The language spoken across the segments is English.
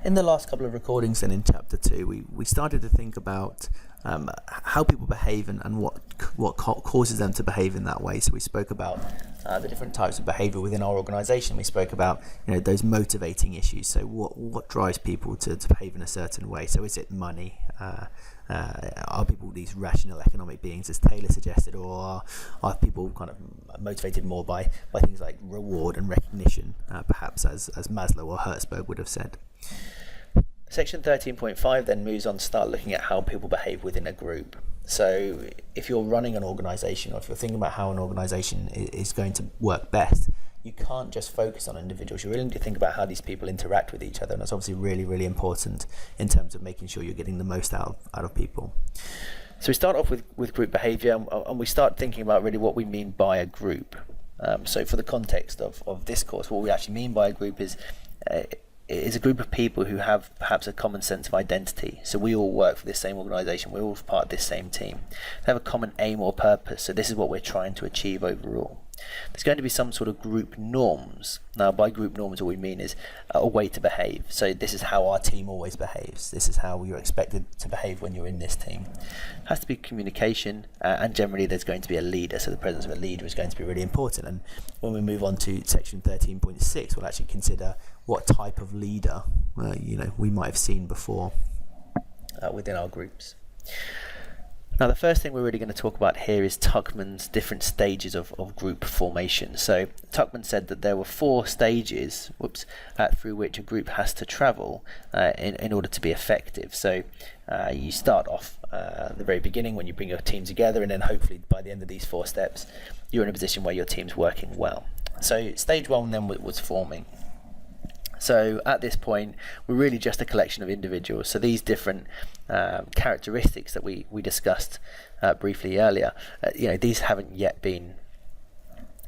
In the last couple of recordings and in chapter 2, we started to think about how people behave and what causes them to behave in that way. So we spoke about the different types of behavior within our organization. We spoke about those motivating issues. So what drives people to behave in a certain way? So is it money? Are people these rational economic beings, as Taylor suggested, or are people kind of motivated more by things like reward and recognition, perhaps as Maslow or Hertzberg would have said? Section 13.5 then moves on to start looking at how people behave within a group. So if you're running an organization, or if you're thinking about how an organization is going to work best, you can't just focus on individuals. You really need to think about how these people interact with each other, and that's obviously really, really important in terms of making sure you're getting the most out of people. So we start off with group behavior, and we start thinking about really what we mean by a group. So for the context of this course, what we actually mean by a group is a group of people who have perhaps a common sense of identity. So we all work for this same organisation, we're all part of this same team. They have a common aim or purpose, so this is what we're trying to achieve overall. There's going to be some sort of group norms. Now by group norms, what we mean is a way to behave. So this is how our team always behaves. This is how you're expected to behave when you're in this team. It has to be communication, and generally there's going to be a leader. So the presence of a leader is going to be really important. And when we move on to section 13.6, we'll actually consider what type of leader we might have seen before within our groups. Now the first thing we're really going to talk about here is Tuckman's different stages of group formation. So Tuckman said that there were 4 stages through which a group has to travel in order to be effective. So you start off at the very beginning when you bring your team together, and then hopefully by the end of these 4 steps you're in a position where your team's working well. So stage 1 then was forming. So at this point, we're really just a collection of individuals. So these different characteristics that we discussed briefly earlier, these haven't yet been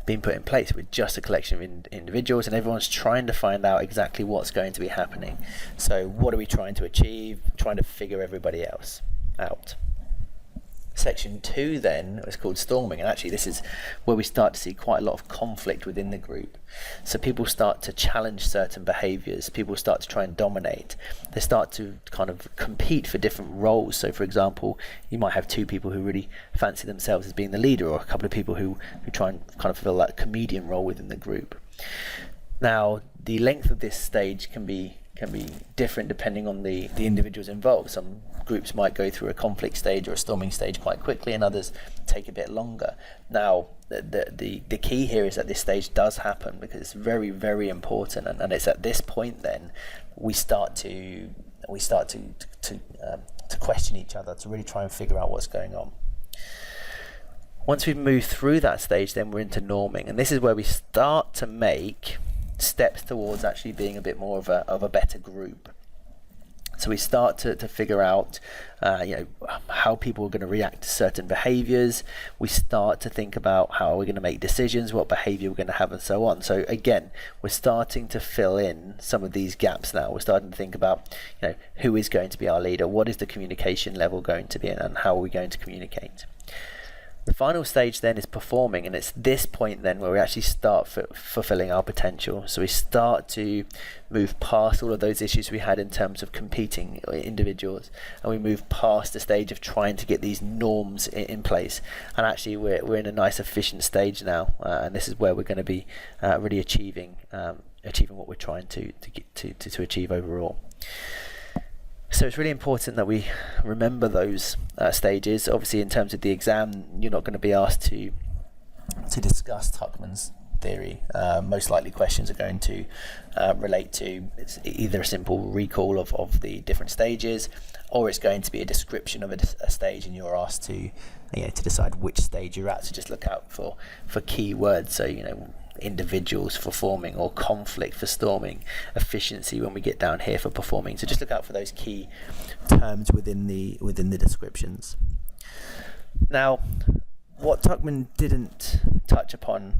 put in place. We're just a collection of individuals, and everyone's trying to find out exactly what's going to be happening. So what are we trying to achieve? Trying to figure everybody else out. Section 2 then is called storming, and actually this is where we start to see quite a lot of conflict within the group. So people start to challenge certain behaviours, people start to try and dominate, they start to kind of compete for different roles. So for example, you might have 2 people who really fancy themselves as being the leader, or a couple of people who try and kind of fulfill that comedian role within the group. Now the length of this stage can be different depending on the individuals involved. Some groups might go through a conflict stage or a storming stage quite quickly, and others take a bit longer. Now the key here is that this stage does happen because it's very, very important, and it's at this point then we start to question each other, to really try and figure out what's going on. Once we've moved through that stage, then we're into norming, and this is where we start to make steps towards actually being a bit more of a better group. So we start to figure out how people are going to react to certain behaviors. We start to think about how we're going to make decisions, what behavior we're going to have, and so on. So again, we're starting to fill in some of these gaps now. We're starting to think about who is going to be our leader, what is the communication level going to be, and how are we going to communicate. The final stage then is performing, and it's this point then where we actually start fulfilling our potential. So we start to move past all of those issues we had in terms of competing individuals, and we move past the stage of trying to get these norms in place, and actually we're in a nice efficient stage now, and this is where we're going to be really achieving what we're trying to achieve overall. So it's really important that we remember those stages. Obviously, in terms of the exam, you're not going to be asked to discuss Tuckman's theory. Most likely questions are going to relate to either a simple recall of the different stages, or it's going to be a description of a stage, and you're asked to decide which stage you're at. So just look out for key words. So individuals for forming, or conflict for storming, efficiency when we get down here for performing. So just look out for those key terms within the descriptions. Now, what Tuckman didn't touch upon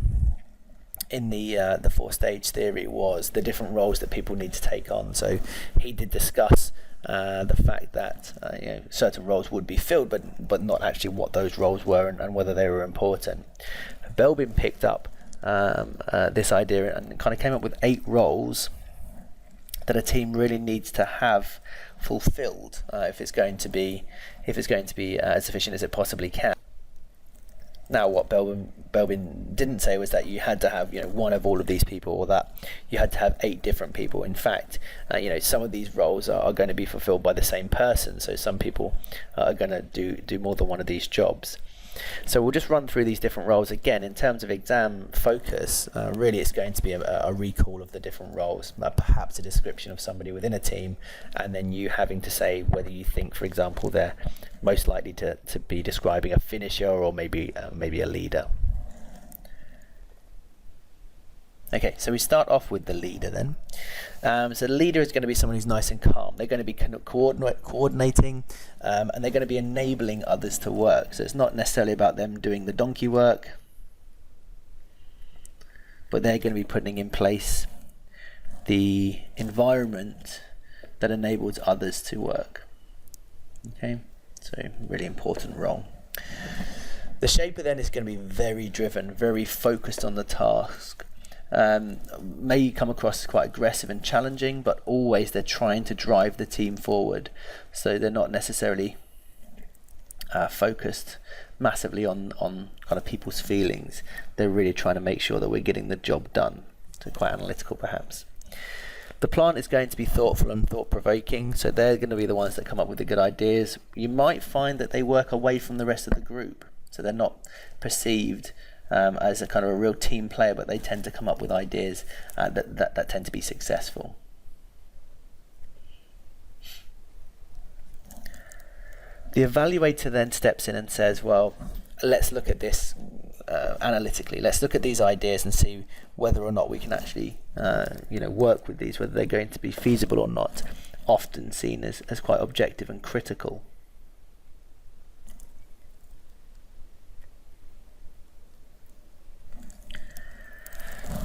in the 4-stage theory was the different roles that people need to take on. So he did discuss the fact that certain roles would be filled, but not actually what those roles were and whether they were important. Belbin picked up this idea and kind of came up with 8 roles that a team really needs to have fulfilled if it's going to be as efficient as it possibly can. Now, what Belbin didn't say was that you had to have one of all of these people, or that you had to have 8 different people. In fact, some of these roles are going to be fulfilled by the same person. So some people are going to do more than one of these jobs. So we'll just run through these different roles again. In terms of exam focus, really it's going to be a recall of the different roles, perhaps a description of somebody within a team, and then you having to say whether you think, for example, they're most likely to be describing a finisher or maybe a leader. Okay, so we start off with the leader then. So the leader is going to be someone who's nice and calm. They're going to be coordinating, and they're going to be enabling others to work. So it's not necessarily about them doing the donkey work, but they're going to be putting in place the environment that enables others to work. Okay, so really important role. The shaper then is going to be very driven, very focused on the task. May come across as quite aggressive and challenging, but always they're trying to drive the team forward. So they're not necessarily focused massively on kind of people's feelings. They're really trying to make sure that we're getting the job done. So quite analytical perhaps. The plant is going to be thoughtful and thought-provoking, so they're going to be the ones that come up with the good ideas. You might find that they work away from the rest of the group, so they're not perceived as a kind of a real team player, but they tend to come up with ideas that tend to be successful. The evaluator then steps in and says, well, let's look at this analytically. Let's look at these ideas and see whether or not we can actually work with these, whether they're going to be feasible or not, often seen as quite objective and critical.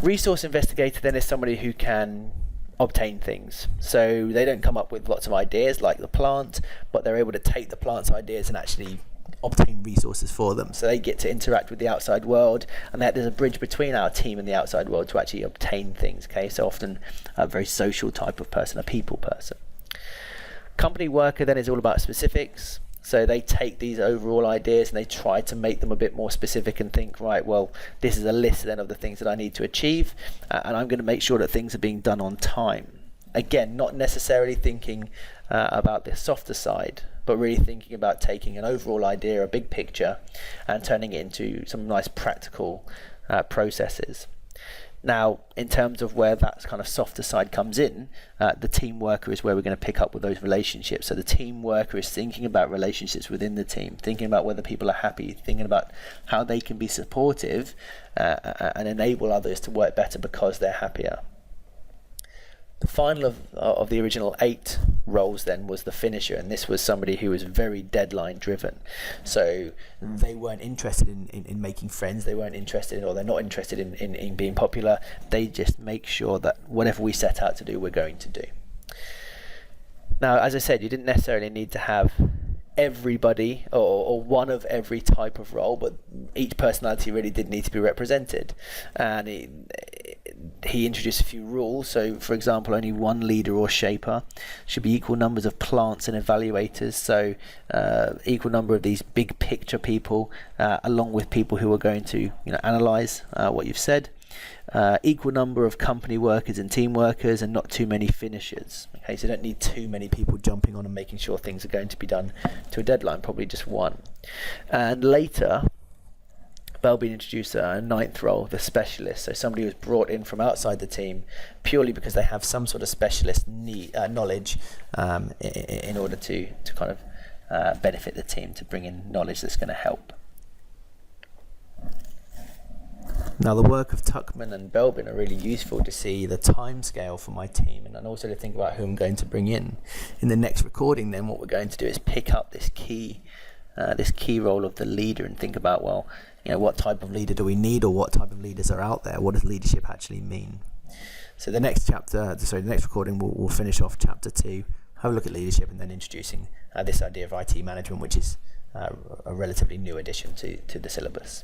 Resource investigator then is somebody who can obtain things. So they don't come up with lots of ideas like the plant, but they're able to take the plant's ideas and actually obtain resources for them. So they get to interact with the outside world, and there's a bridge between our team and the outside world to actually obtain things. Okay, so often a very social type of person, a people person. Company worker then is all about specifics. So they take these overall ideas and they try to make them a bit more specific and think, right, well, this is a list then of the things that I need to achieve, and I'm going to make sure that things are being done on time. Again, not necessarily thinking about the softer side, but really thinking about taking an overall idea, a big picture, and turning it into some nice practical processes. Now, in terms of where that kind of softer side comes in, the team worker is where we're going to pick up with those relationships. So the team worker is thinking about relationships within the team, thinking about whether people are happy, thinking about how they can be supportive and enable others to work better because they're happier. The final of the original 8 roles then was the finisher, and this was somebody who was very deadline driven. So they weren't interested in making friends, they weren't interested in, or they're not interested in being popular. They just make sure that whatever we set out to do, we're going to do. Now, as I said, you didn't necessarily need to have everybody or one of every type of role, but each personality really did need to be represented. And he introduced a few rules. So, for example, only one leader or shaper, should be equal numbers of plants and evaluators. So, equal number of these big picture people, along with people who are going to analyze what you've said. Equal number of company workers and team workers, and not too many finishers. Okay, so you don't need too many people jumping on and making sure things are going to be done to a deadline, probably just one. And later, Belbin introduced a 9th role, the specialist. So somebody who's brought in from outside the team purely because they have some sort of specialist knowledge in order to kind of benefit the team, to bring in knowledge that's going to help. Now, the work of Tuckman and Belbin are really useful to see the time scale for my team, and also to think about who I'm going to bring in. In the next recording, then, what we're going to do is pick up this key role of the leader and think about, well, what type of leader do we need, or what type of leaders are out there? What does leadership actually mean? So the next recording, we'll finish off chapter 2, have a look at leadership, and then introducing this idea of IT management, which is a relatively new addition to the syllabus.